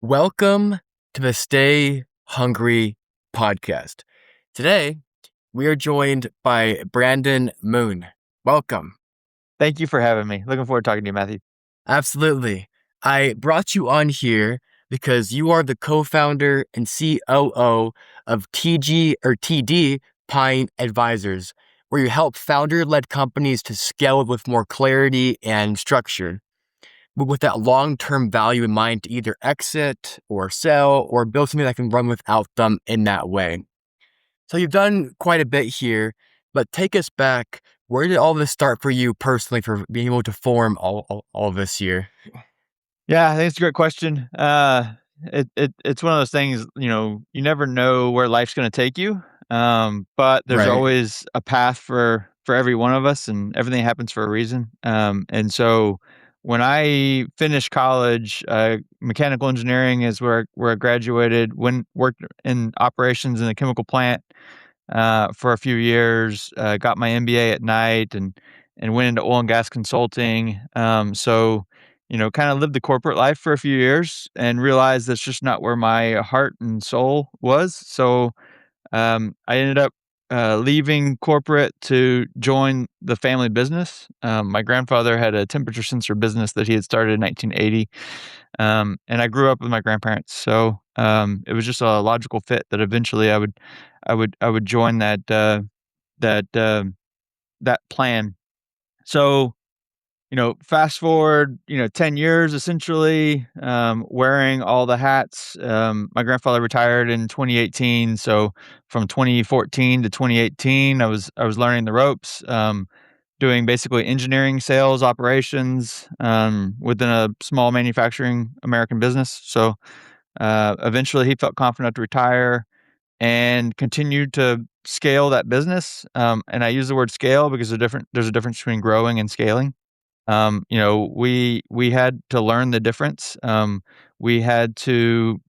Welcome to the Stay Hungry podcast. Today, we are joined by Brandon Moon. Welcome. Thank you for having me. Looking forward to talking to you, Matthew. Absolutely. I brought you on here because you are the co-founder and COO of TD Pine Advisors, where you help founder-led companies to scale with more clarity and structure, but with that long-term value in mind to either exit or sell or build something that can run without them in that way. So you've done quite a bit here, but take us back. Where did all this start for you personally for being able to form all of this here? Yeah, I think it's a great question. It's one of those things, you never know where life's going to take you. But there's Right. always a path for every one of us, and everything happens for a reason. And so when I finished college, mechanical engineering is where I graduated. When worked in operations in a chemical plant for a few years, got my MBA at night, and went into oil and gas consulting. Kind of lived the corporate life for a few years and realized that's just not where my heart and soul was. I ended up leaving corporate to join the family business. My grandfather had a temperature sensor business that he had started in 1980, and I grew up with my grandparents. It was just a logical fit that eventually I would join that that plan. So fast forward, 10 years essentially, wearing all the hats. My grandfather retired in 2018. So from 2014 to 2018, I was learning the ropes, doing basically engineering, sales, operations, within a small manufacturing American business. Eventually he felt confident enough to retire and continued to scale that business. And I use the word scale because there's a difference between growing and scaling. We had to learn the difference. We had to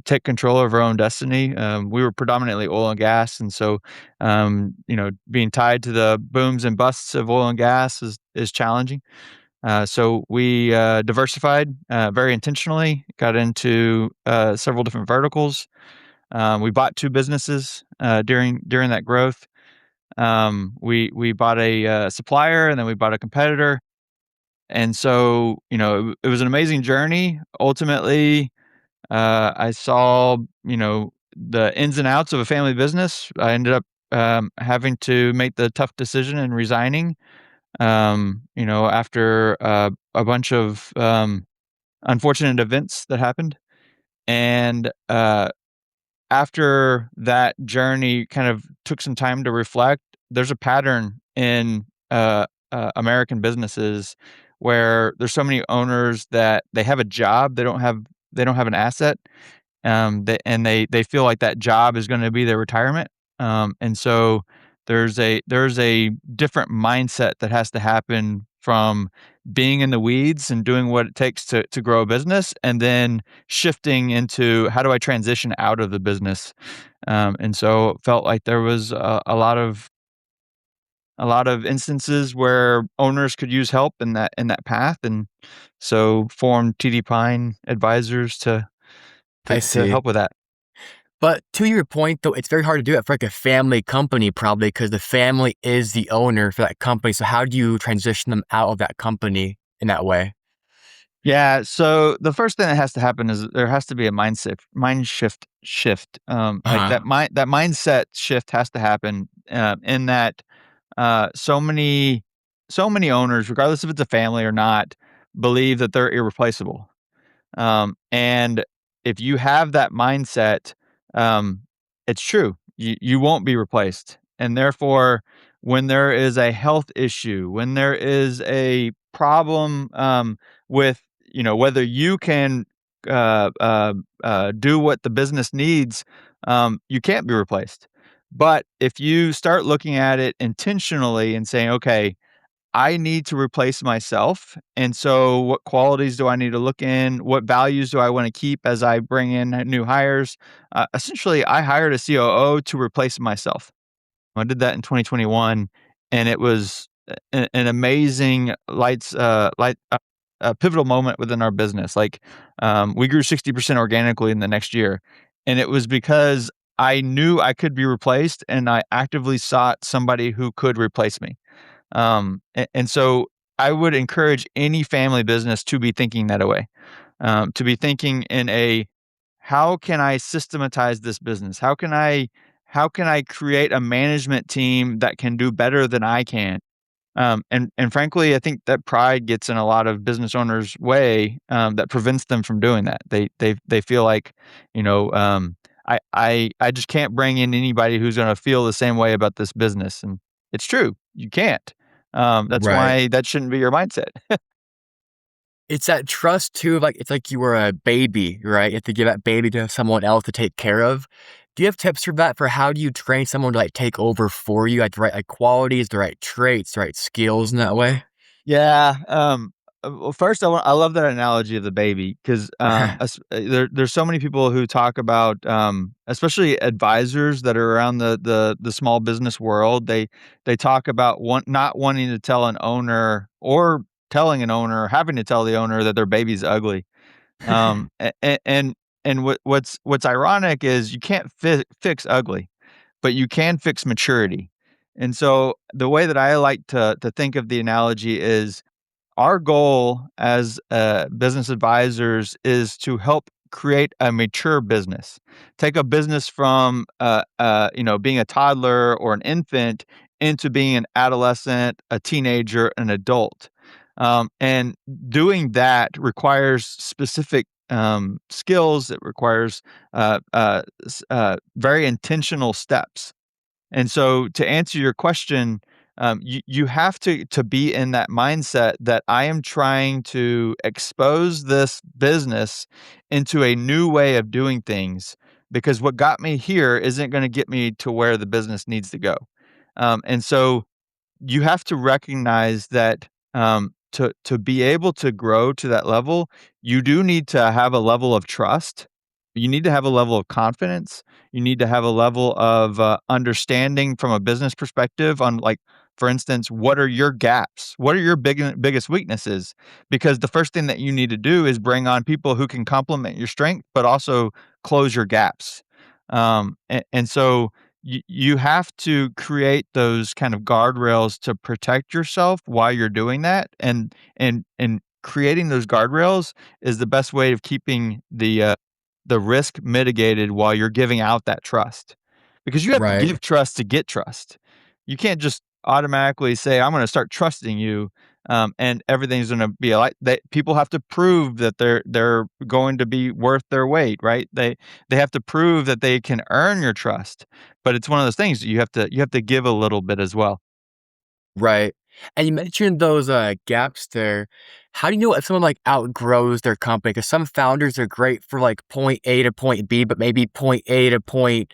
take control of our own destiny. We were predominantly oil and gas, and so being tied to the booms and busts of oil and gas is challenging. So we diversified very intentionally. Got into several different verticals. We bought two businesses during that growth. We bought a supplier, and then we bought a competitor. And so, it was an amazing journey. Ultimately, I saw, the ins and outs of a family business. I ended up having to make the tough decision and resigning, after a bunch of unfortunate events that happened. And after that journey kind of took some time to reflect, there's a pattern in American businesses where there's so many owners that they have a job, they don't have an asset, they feel like that job is going to be their retirement, and so there's a different mindset that has to happen from being in the weeds and doing what it takes to grow a business, and then shifting into how do I transition out of the business, and so it felt like there was a lot of instances where owners could use help in that path, and so formed TD Pine Advisors to I to to see. help with that. But to your point, though, it's very hard to do that for like a family company, probably because the family is the owner for that company. So how do you transition them out of that company in that way? Yeah, so the first thing that has to happen is there has to be a mind shift. Like Uh-huh. that mindset shift has to happen, in that so many owners, regardless if it's a family or not, believe that they're irreplaceable. And if you have that mindset, um, it's true. You won't be replaced. And therefore, when there is a health issue, when there is a problem, with whether you can do what the business needs, you can't be replaced. But if you start looking at it intentionally and saying, okay, I need to replace myself. And so, what qualities do I need to look in? What values do I want to keep as I bring in new hires? Essentially, I hired a COO to replace myself. I did that in 2021, and it was an amazing lights light. a pivotal moment within our business. Like, we grew 60% organically in the next year, and it was because I knew I could be replaced, and I actively sought somebody who could replace me. And so I would encourage any family business to be thinking that way, to be thinking in a, how can I systematize this business? How can I create a management team that can do better than I can? And frankly, I think that pride gets in a lot of business owners' way, that prevents them from doing that. They feel like, you know, I just can't bring in anybody who's going to feel the same way about this business, and it's true, you can't. That's Right. why that shouldn't be your mindset. It's that trust too, like it's like you were a baby, right? You have to give that baby to someone else to take care of. Do you have tips for that? For how do you train someone to like take over for you, like the right like qualities, the right traits, the right skills in that way? Yeah, well, first, I love that analogy of the baby 'cause, there's so many people who talk about, especially advisors that are around the small business world, they talk about not wanting to tell an owner or telling an owner or having to tell the owner that their baby's ugly. And what's ironic is you can't fix ugly, but you can fix maturity. And so the way that I like to think of the analogy is our goal as business advisors is to help create a mature business. Take a business from being a toddler or an infant into being an adolescent, a teenager, an adult. And doing that requires specific skills. It requires very intentional steps. And so to answer your question, you have to be in that mindset that I am trying to expose this business into a new way of doing things, because what got me here isn't gonna get me to where the business needs to go. And so you have to recognize that, to be able to grow to that level, you do need to have a level of trust. You need to have a level of confidence. You need to have a level of, understanding from a business perspective on, like, for instance, what are your gaps? What are your biggest weaknesses? Because the first thing that you need to do is bring on people who can complement your strength, but also close your gaps. And so you have to create those kind of guardrails to protect yourself while you're doing that, and creating those guardrails is the best way of keeping the risk mitigated while you're giving out that trust. Because you have to Right. give trust to get trust. You can't just automatically say, "I'm gonna start trusting you," and everything's gonna be like that. People have to prove that they're going to be worth their weight, right? They have to prove that they can earn your trust. But it's one of those things that you have to give a little bit as well. Right. And you mentioned those gaps there. How do you know if someone like outgrows their company? Because some founders are great for like point A to point B, but maybe point A to point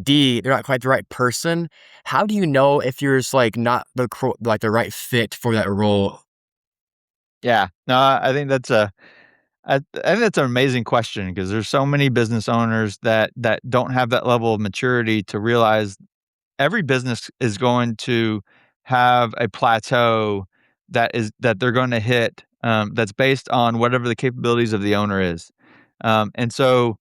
D, they're not quite the right person. How do you know if you're just like not like the right fit for that role? Yeah. No, I think that's an amazing question because there's so many business owners that don't have that level of maturity to realize every business is going to have a plateau that they're going to hit, that's based on whatever the capabilities of the owner is. And so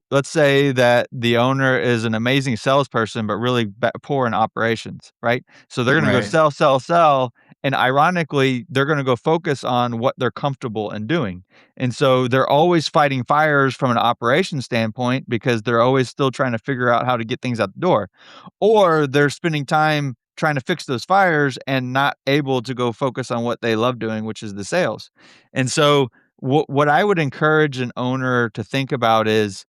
let's say that the owner is an amazing salesperson, but really poor in operations, right? So they're going to go Right. sell, sell, sell. And ironically, they're going to go focus on what they're comfortable in doing. And so they're always fighting fires from an operation standpoint because they're always still trying to figure out how to get things out the door. Or they're spending time trying to fix those fires and not able to go focus on what they love doing, which is the sales. And so what I would encourage an owner to think about is,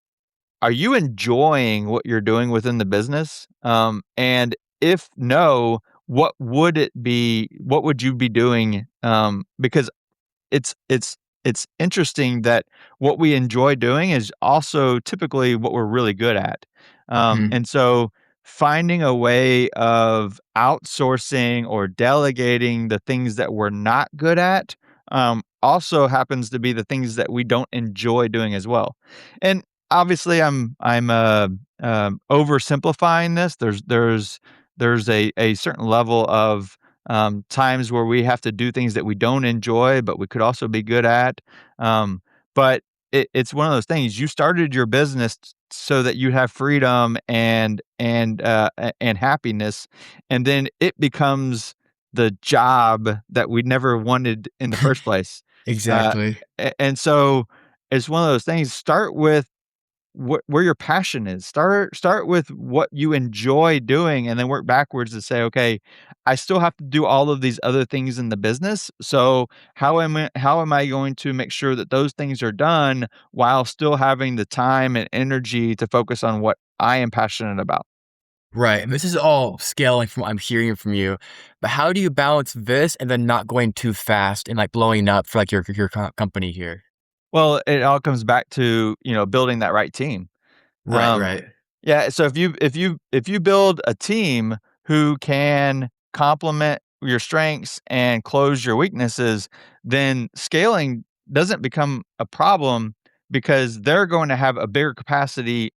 are you enjoying what you're doing within the business? And if no, what would you be doing? Because it's interesting that what we enjoy doing is also typically what we're really good at. Mhm. And so finding a way of outsourcing or delegating the things that we're not good at, also happens to be the things that we don't enjoy doing as well. And obviously I'm oversimplifying this. There's a certain level of times where we have to do things that we don't enjoy, but we could also be good at. But it's one of those things. You started your business so that you have freedom and happiness, and then it becomes the job that we never wanted in the first place. Uh, Exactly. and so it's one of those things. Start with where your passion is. Start with what you enjoy doing and then work backwards to say, "Okay, I still have to do all of these other things in the business. So how am I going to make sure that those things are done while still having the time and energy to focus on what I am passionate about?" Right. And this is all scaling from what I'm hearing from you. But how do you balance this and then not going too fast and like blowing up for like your company here? Well, it all comes back to, building that right team. Right, Um, right. yeah, so if you build a team who can complement your strengths and close your weaknesses, then scaling doesn't become a problem because they're going to have a bigger capacity,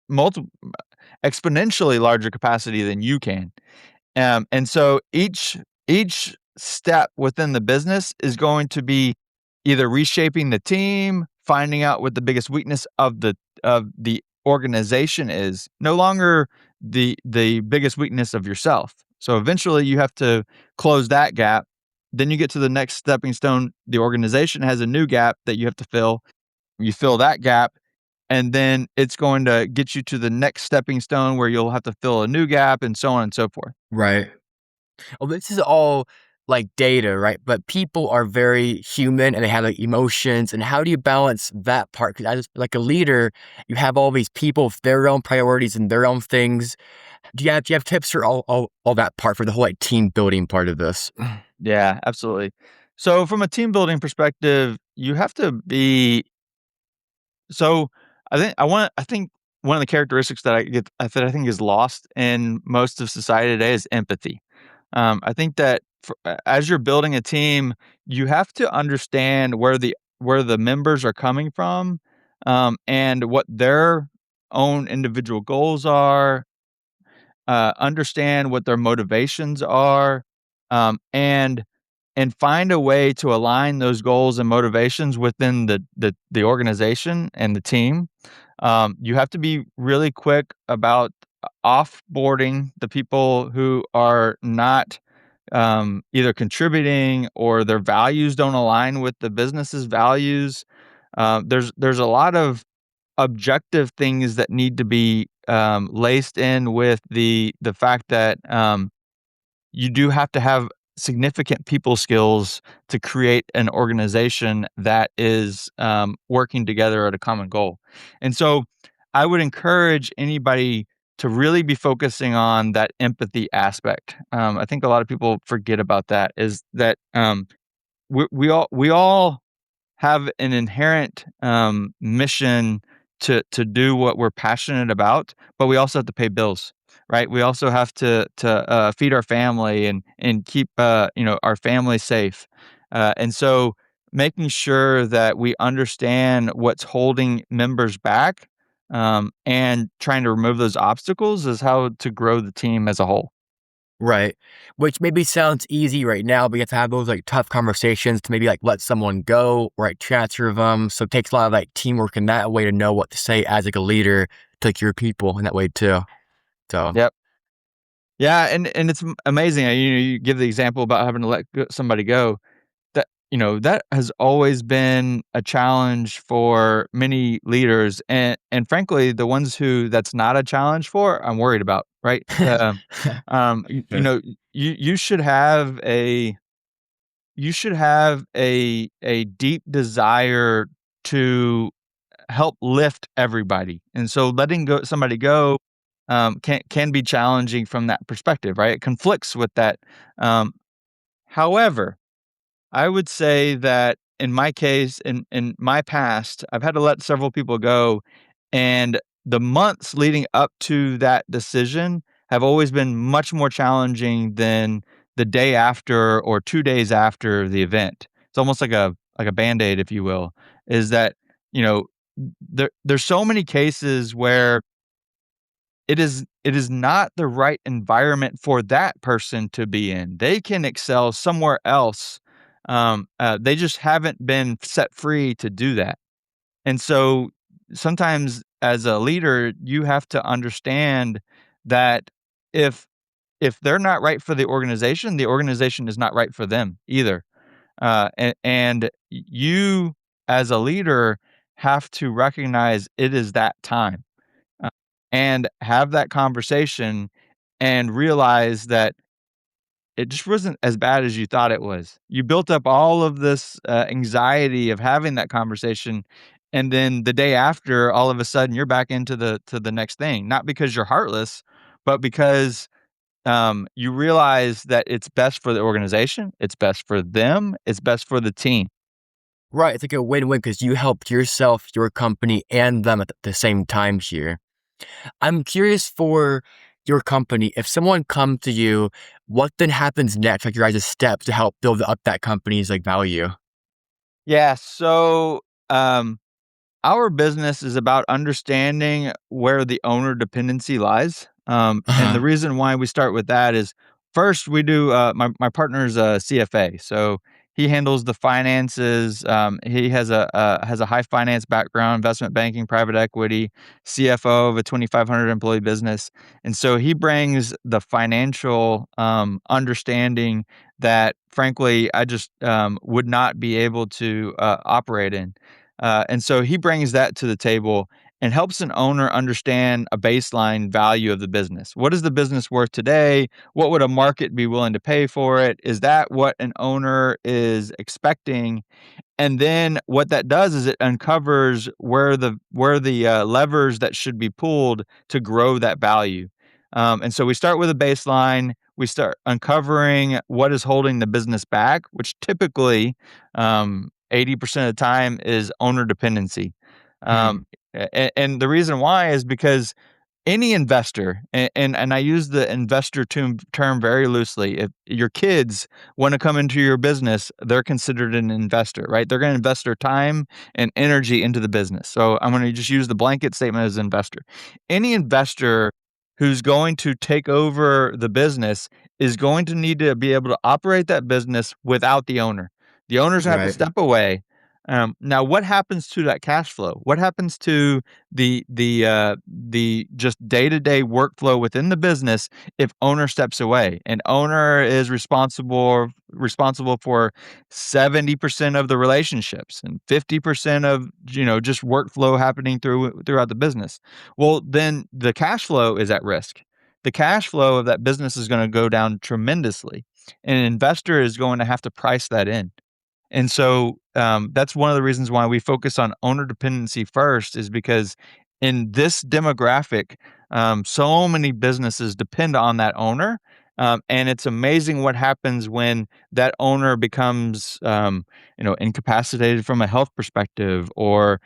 multiple exponentially larger capacity than you can. And so each step within the business is going to be either reshaping the team, finding out what the biggest weakness of the organization is, no longer the biggest weakness of yourself. So eventually you have to close that gap. Then you get to the next stepping stone. The organization has a new gap that you have to fill. You fill that gap, and then it's going to get you to the next stepping stone where you'll have to fill a new gap and so on and so forth. Right. Well, this is all like data, right? But people are very human and they have like emotions. And how do you balance that part? Because as like a leader, you have all these people with their own priorities and their own things. Do you have tips for all that part for the whole like team building part of this? Yeah, absolutely. So from a team building perspective, you have to be so I think one of the characteristics that I think is lost in most of society today is empathy. I think that as you're building a team, you have to understand where the members are coming from, and what their own individual goals are, understand what their motivations are, and find a way to align those goals and motivations within the organization and the team. You have to be really quick about offboarding the people who are not either contributing or their values don't align with the business's values. There's a lot of objective things that need to be laced in with the fact that you do have to have significant people skills to create an organization that is working together at a common goal. And so I would encourage anybody to really be focusing on that empathy aspect. I think a lot of people forget about that is that we all have an inherent mission to do what we're passionate about, but we also have to pay bills, right? We also have to feed our family and keep our family safe, and so making sure that we understand what's holding members back, and trying to remove those obstacles is how to grow the team as a whole. Right. Which maybe sounds easy right now, but you have to have those like tough conversations to maybe like let someone go or like transfer them. So it takes a lot of like teamwork in that way to know what to say as like a leader to like your people in that way too. So Yep. Yeah, and it's amazing. You give the example about having to somebody go. That has always been a challenge for many leaders, and frankly, the ones who that's not a challenge for, I'm worried about, right? You Okay. know, you should have a deep desire to help lift everybody, and so letting somebody go, can be challenging from that perspective, right? It conflicts with that. Um, However, I would say that in my case, in my past, I've had to let several people go, and the months leading up to that decision have always been much more challenging than the day after or 2 days after the event. It's almost like a Band-Aid, if you will, is that, you know, there's so many cases where it is it is not the right environment for that person to be in. They can excel somewhere else. They just haven't been set free to do that. And so sometimes as a leader, you have to understand that if they're not right for the organization is not right for them either. And you as a leader have to recognize it is that time, uh, and have that conversation and realize that it just wasn't as bad as you thought it was. You built up all of this anxiety of having that conversation, and then the day after, all of a sudden, you're back into the next thing. Not because you're heartless, but because you realize that it's best for the organization, it's best for them, it's best for the team. Right. It's like a win-win because you helped yourself, your company, and them at the same time here. I'm curious for your company, if someone comes to you, what then happens next? Like your guys' steps to help build up that company's like value. Yeah. So our business is about understanding where the owner dependency lies. And the Uh-huh. reason why we start with that is first we do my partner's a CFA, so he handles the finances. He has a high finance background, investment banking, private equity, CFO of a 2,500 employee business, and so he brings the financial understanding that frankly I just would not be able to operate in. And so he brings that to the table and helps an owner understand a baseline value of the business. What is the business worth today? What would a market be willing to pay for it? Is that what an owner is expecting? And then what that does is it uncovers where the levers that should be pulled to grow that value. And so we start with a baseline. We start uncovering what is holding the business back, which typically 80% of the time is owner dependency. Hmm. And the reason why is because any investor, and I use the investor term very loosely. If your kids wanna come into your business, they're considered an investor, right? They're gonna invest their time and energy into the business. So I'm gonna just use the blanket statement as investor. Any investor who's going to take over the business is going to need to be able to operate that business without the owner. The owner's gonna have to Right. step away. Now what happens to that cash flow? What happens to the just day-to-day workflow within the business if owner steps away? And owner is responsible for 70% of the relationships and 50% of, just workflow happening throughout the business. Well, then the cash flow is at risk. The cash flow of that business is gonna go down tremendously, and an investor is going to have to price that in. And so, that's one of the reasons why we focus on owner dependency first is because in this demographic, so many businesses depend on that owner, and it's amazing what happens when that owner becomes, incapacitated from a health perspective or,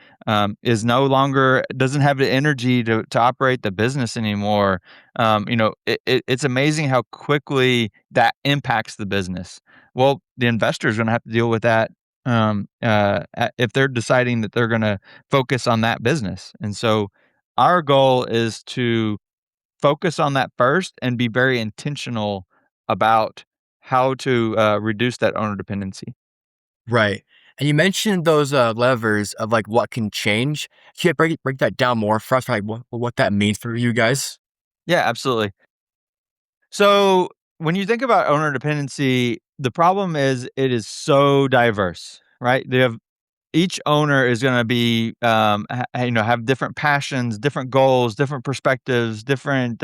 is no longer doesn't have the energy to operate the business anymore. It's amazing how quickly that impacts the business. Well, the investor is gonna have to deal with that, if they're deciding that they're gonna focus on that business, and so our goal is to focus on that first and be very intentional about how to, reduce that owner dependency. Right. And you mentioned those levers of like what can change. Can you break that down more for us, like what that means for you guys? Yeah, absolutely. So, when you think about owner dependency, the problem is it is so diverse, right? They have each owner is gonna be, have different passions, different goals, different perspectives, different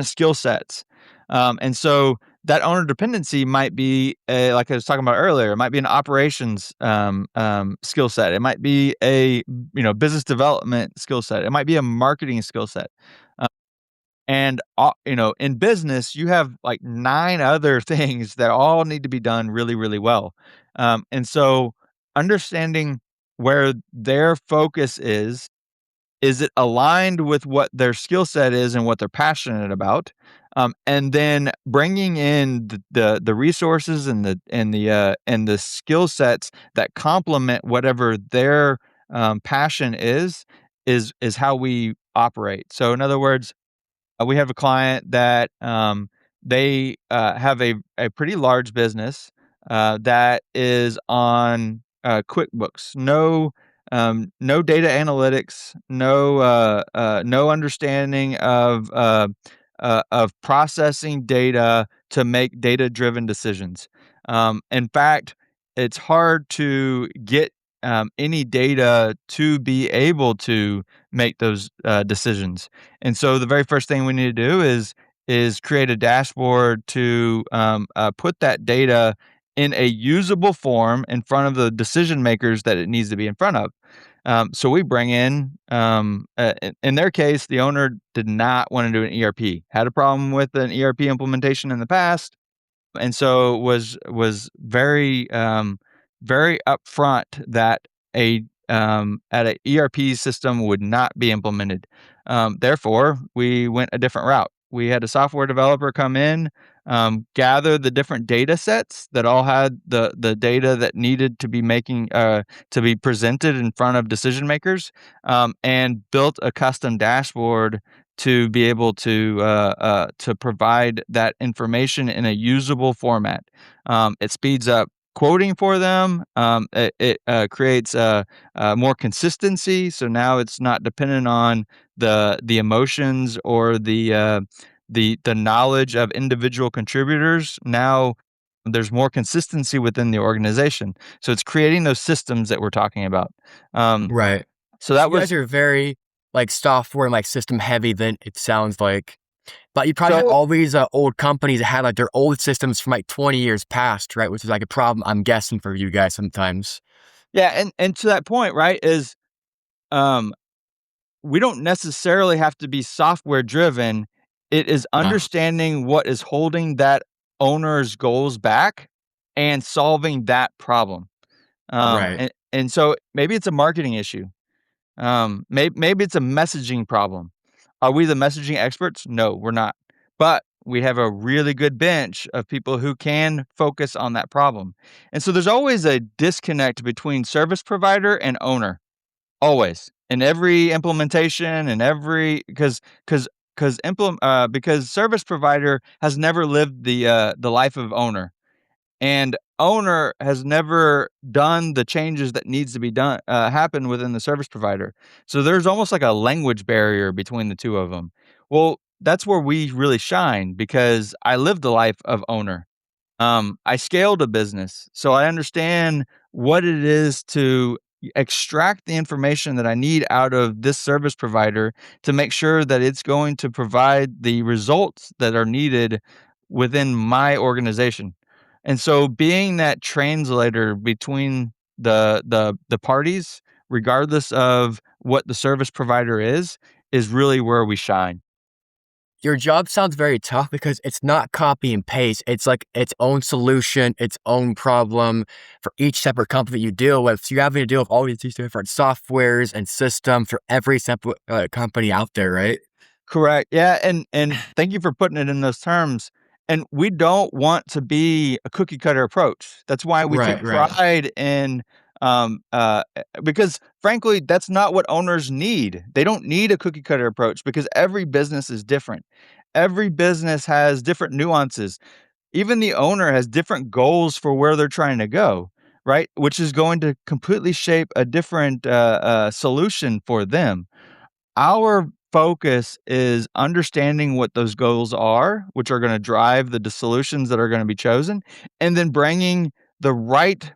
skill sets. And so that owner dependency might be like I was talking about earlier, it might be an operations skill set. It might be a business development skill set. It might be a marketing skill set. And, in business, you have like 9 other things that all need to be done really, really well. And so understanding where their focus is it aligned with what their skill set is and what they're passionate about? And then bringing in the resources and the skill sets that complement whatever their, passion is how we operate. So in other words, We have a client that they have a pretty large business that is on QuickBooks. No data analytics, no understanding of processing data to make data-driven decisions. In fact, it's hard to get any data to be able to make those decisions. And so the very first thing we need to do is create a dashboard to put that data in a usable form in front of the decision makers that it needs to be in front of. So we bring in their case, the owner did not want to do an ERP, had a problem with an ERP implementation in the past, and so was very very upfront that a at a ERP system would not be implemented. Therefore, we went a different route. We had a software developer come in, gather the different data sets that all had the data that needed to be presented in front of decision makers, and built a custom dashboard to be able to provide that information in a usable format. It speeds up quoting for them. It creates more consistency. So now it's not dependent on the emotions or the knowledge of individual contributors. Now there's more consistency within the organization. So it's creating those systems that we're talking about. Um, Right. so So that you guys was are very like software and like system heavy then it sounds like. But you probably had so all these old companies that had like their old systems from like 20 years past, right? Which is like a problem, I'm guessing, for you guys sometimes. yeah, and to that point, right, is um we don't necessarily have to be software driven. It is Ah, understanding what is holding that owner's goals back and solving that problem. right. And so maybe it's a marketing issue. Maybe it's a messaging problem. Are we the messaging experts? No, we're not. But we have a really good bench of people who can focus on that problem. And so there's always a disconnect between service provider and owner. Always. In every implementation and every because service provider has never lived the life of owner, and owner has never done the changes that needs to be done happen within the service provider. So there's almost like a language barrier between the two of them. Well, that's where we really shine because I lived the life of owner. I scaled a business, so I understand what it is to extract the information that I need out of this service provider to make sure that it's going to provide the results that are needed within my organization. And so being that translator between the parties, regardless of what the service provider is really where we shine. Your job sounds very tough because it's not copy and paste. It's like its own solution, its own problem for each separate company that you deal with. So you're having to deal with all these different softwares and systems for every separate company out there, right? Correct. Yeah, and thank you for putting it in those terms. And we don't want to be a cookie cutter approach. That's why we Right, take right. pride in because frankly, that's not what owners need. They don't need a cookie cutter approach because every business is different. Every business has different nuances. Even the owner has different goals for where they're trying to go, right? Which is going to completely shape a different solution for them. Our focus is understanding what those goals are, which are gonna drive the solutions that are gonna be chosen, and then bringing the right,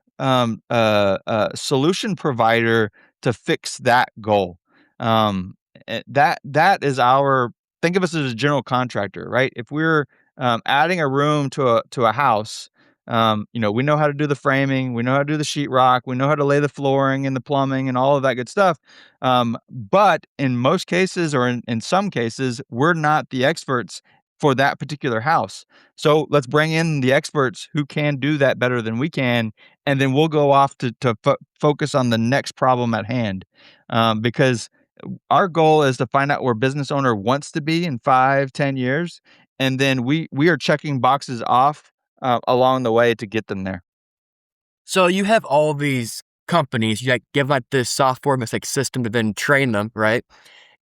solution provider to fix that goal. That is our think of us as a general contractor, right? If we're, adding a room to a house, we know how to do the framing, we know how to do the sheetrock, we know how to lay the flooring and the plumbing and all of that good stuff. But in most cases, or in some cases, we're not the experts for that particular house. So let's bring in the experts who can do that better than we can, and then we'll go off to focus on the next problem at hand. Because our goal is to find out where business owner wants to be in 5, 10 years, and then we are checking boxes off along the way to get them there. So you have all these companies, you like give like this software, this like system to then train them, right?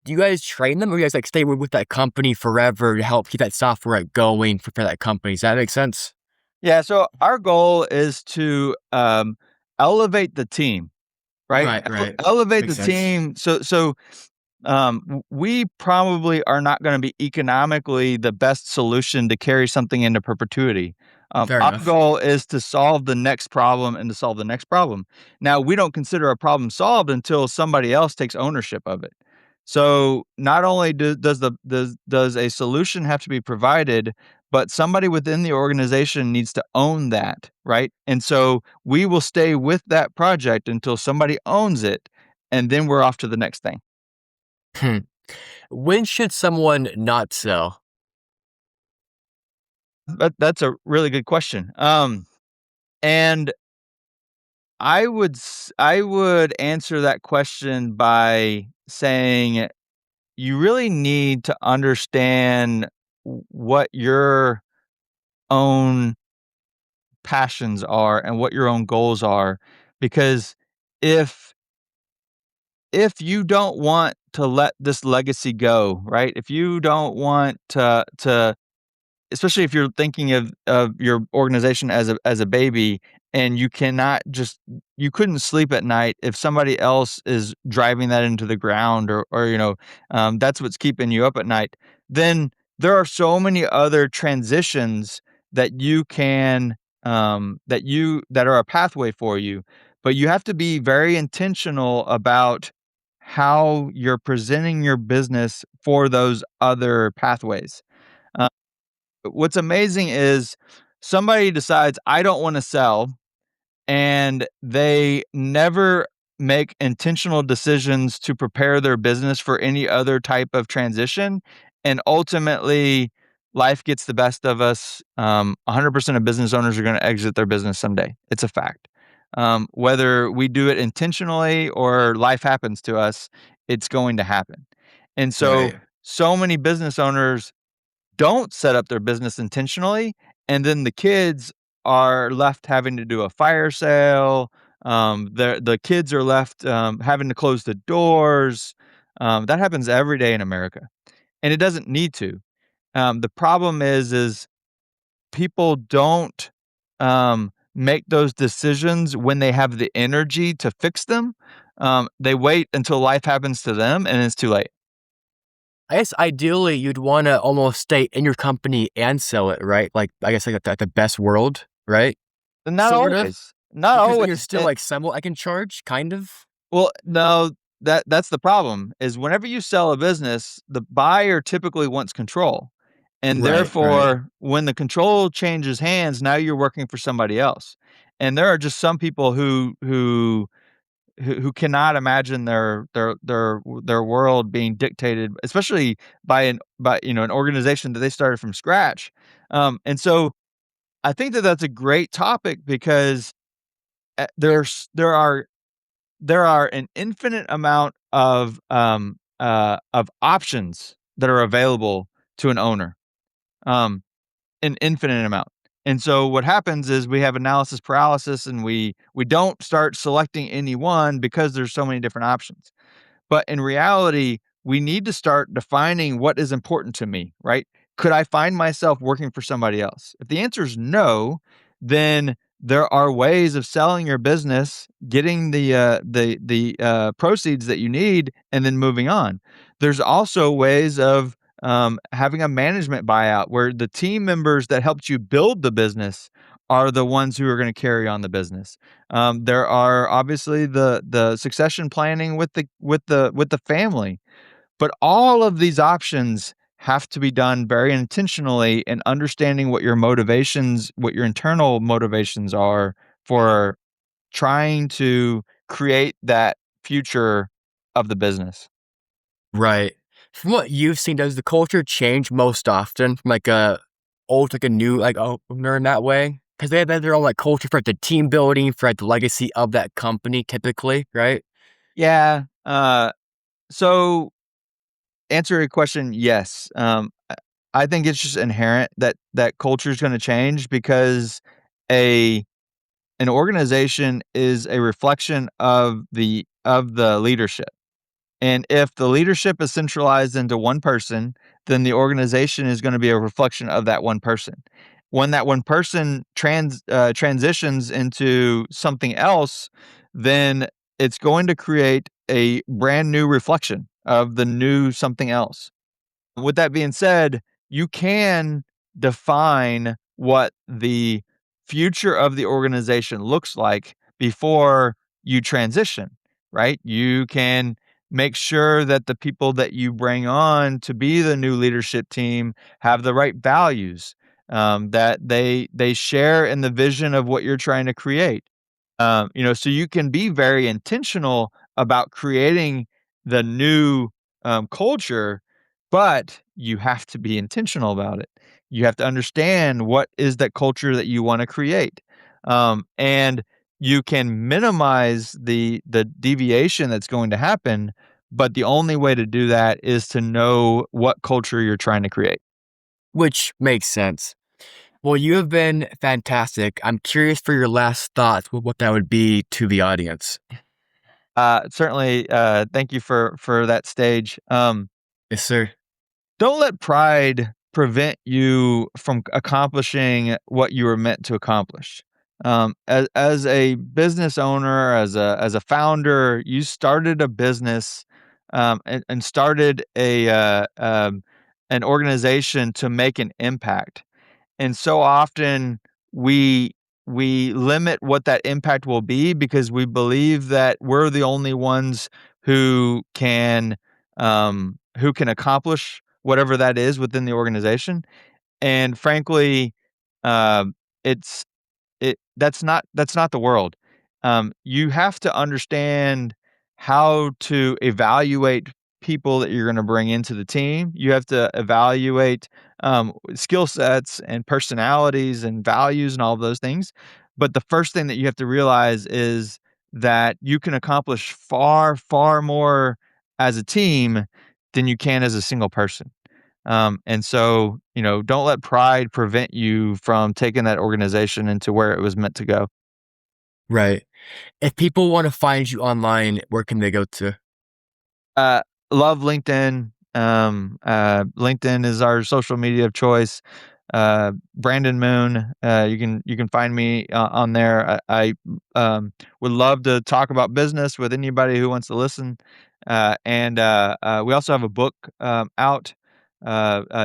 do you guys train them, or you guys like stay with that company forever to help keep that software like, going for that company? Does that make sense? Yeah, so our goal is to, elevate the team, right? Right, right. Elevate Makes the sense. team we probably are not going to be economically the best solution to carry something into perpetuity. Fair Our enough. goal is to solve the next problem and to solve the next problem. Now, we don't consider a problem solved until somebody else takes ownership of it. So, not only does a solution have to be provided, but somebody within the organization needs to own that, right? And so we will stay with that project until somebody owns it, and then we're off to the next thing. Hmm. When should someone not sell? That's a really good question. And I would answer that question by saying you really need to understand what your own passions are and what your own goals are, because if you don't want to let this legacy go, right? If you don't want to especially if you're thinking of your organization as a baby, and you cannot just you couldn't sleep at night if somebody else is driving that into the ground, or, that's what's keeping you up at night, then there are so many other transitions that you can, that are a pathway for you, but you have to be very intentional about how you're presenting your business for those other pathways. What's amazing is somebody decides, "I don't wanna sell," and they never make intentional decisions to prepare their business for any other type of transition, and ultimately, life gets the best of us. 100% of business owners are gonna exit their business someday. It's a fact. Whether we do it intentionally or life happens to us, it's going to happen. And so, Right. so many business owners don't set up their business intentionally, and then the kids are left having to do a fire sale. The kids are left having to close the doors. That happens every day in America, and it doesn't need to. The problem is people don't make those decisions when they have the energy to fix them. They wait until life happens to them, and it's too late. I guess ideally you'd want to almost stay in your company and sell it, right? Like I guess like at the best world, right? Not Sort of, always. Not because then you're always. still like somewhat I can charge, kind of. Well, no, that's the problem, is whenever you sell a business, the buyer typically wants control. And Right, right. therefore, when the control changes hands, now you're working for somebody else. And there are just some people who cannot imagine their world being dictated, especially by an organization that they started from scratch. And so I think that that's a great topic because there are an infinite amount of options that are available to an owner, um, an infinite amount. And so what happens is we have analysis paralysis, and we don't start selecting any one because there's so many different options. But in reality, we need to start defining what is important to me, right? Could I find myself working for somebody else? If the answer is no, then there are ways of selling your business, getting the proceeds that you need, and then moving on. There's also ways of having a management buyout where the team members that helped you build the business are the ones who are going to carry on the business. There are obviously the succession planning with the family, but all of these options have to be done very intentionally and understanding what your internal motivations are for trying to create that future of the business. Right. From what you've seen, does the culture change most often from like a old to like a new like owner in that way? Because they have their own like culture for like, the team building, for like, the legacy of that company, typically, right? Yeah. So answer your question, yes. I think it's just inherent that culture is going to change because a an organization is a reflection of the leadership. And if the leadership is centralized into one person, then the organization is going to be a reflection of that one person. When that one person transitions into something else, then it's going to create a brand new reflection of the new something else. With that being said, you can define what the future of the organization looks like before you transition, right? You can make sure that the people that you bring on to be the new leadership team have the right values, that they share in the vision of what you're trying to create. So you can be very intentional about creating the new culture, but you have to be intentional about it. You have to understand what is that culture that you want to create, and you can minimize the deviation that's going to happen. But the only way to do that is to know what culture you're trying to create. Which makes sense. Well, you have been fantastic. I'm curious for your last thoughts, what that would be to the audience. Certainly, thank you for that stage. Yes, sir. Don't let pride prevent you from accomplishing what you were meant to accomplish. As a business owner, as a founder, you started a business, and started an organization to make an impact. And so often we we limit what that impact will be because we believe that we're the only ones who can accomplish whatever that is within the organization. And frankly, um, it's that's not the world. You have to understand how to evaluate people that you're gonna bring into the team. You have to evaluate, skill sets and personalities and values and all of those things. But the first thing that you have to realize is that you can accomplish far, far more as a team than you can as a single person. And so, don't let pride prevent you from taking that organization into where it was meant to go. Right. If people want to find you online, where can they go to? Uh, Love LinkedIn. LinkedIn is our social media of choice. Brandon Moon. You can find me on there. I would love to talk about business with anybody who wants to listen. And we also have a book out,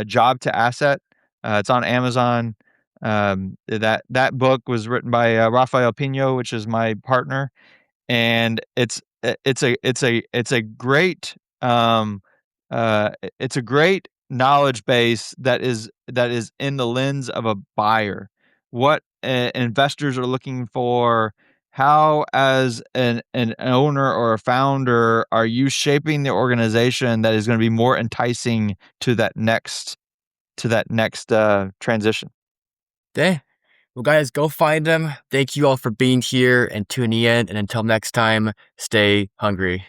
Job to Asset. It's on Amazon. That book was written by Rafael Pino, which is my partner, and it's a great knowledge base that is in the lens of a buyer. What investors are looking for, how as an owner or a founder are you shaping the organization that is gonna be more enticing to that next transition. Okay. Well, guys, go find them. Thank you all for being here and tuning in. And until next time, stay hungry.